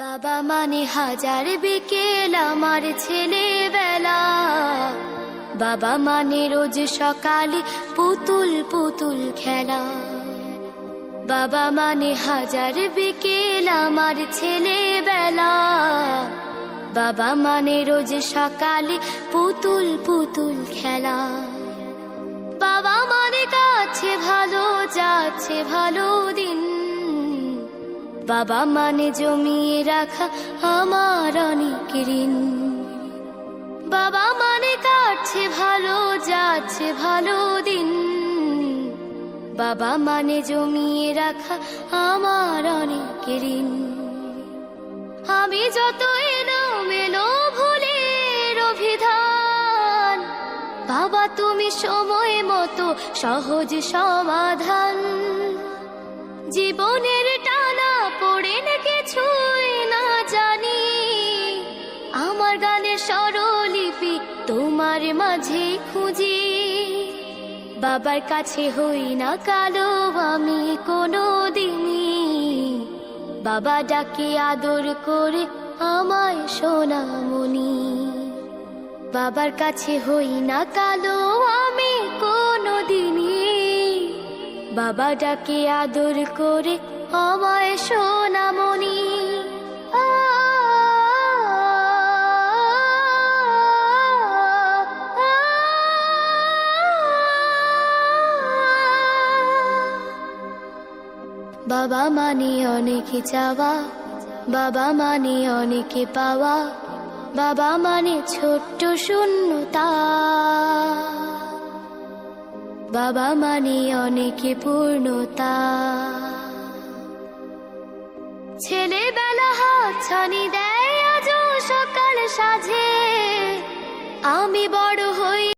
বাবা মানে হাজার বিকেল আমার ছেলেবেলা, বাবা মানে রোজ সকালে পুতুল পুতুল খেলা। বাবা মানে হাজার বিকেল আমার ছেলেবেলা, বাবা মানে রোজ সকালে পুতুল পুতুল খেলা। বাবা মানে কাছে ভালো যাচ্ছে ভালো দিন, বাবা মানে জমিয়ে রাখা আমার অনেক ঋণ। বাবা মানে কাটছে ভালো যাচ্ছে ভালো দিন, বাবা মানে জমিয়ে রাখা আমার অনেক ঋণ। আমি যত এলোমেলো ভুলের অভিধান, বাবা তুমি সময় মতো সহজ সমাধান। জীবনের টানা পড়ে না কিছুই না জানি, আমার গানের স্বরলিপি তোমার মাঝে খুঁজি। বাবার কাছে হই না কালো আমি কোনো দিনই, বাবা ডাকে আদর করে আমায় সোনামণি। বাবার কাছে হই না কালো আমি কোনো দিনই, বাবা ডাকে আদর করে আমায় সোনামণি। বাবা মানে অনেক চাওয়া, বাবা মানে অনেক পাওয়া, বাবা মানে ছোট্ট শূন্যতা। বাবা মানে অনেক পূর্ণতা। ছেলেবেলা হাত ছানি দেয় আজও সকাল সাজে, আমি বড় হই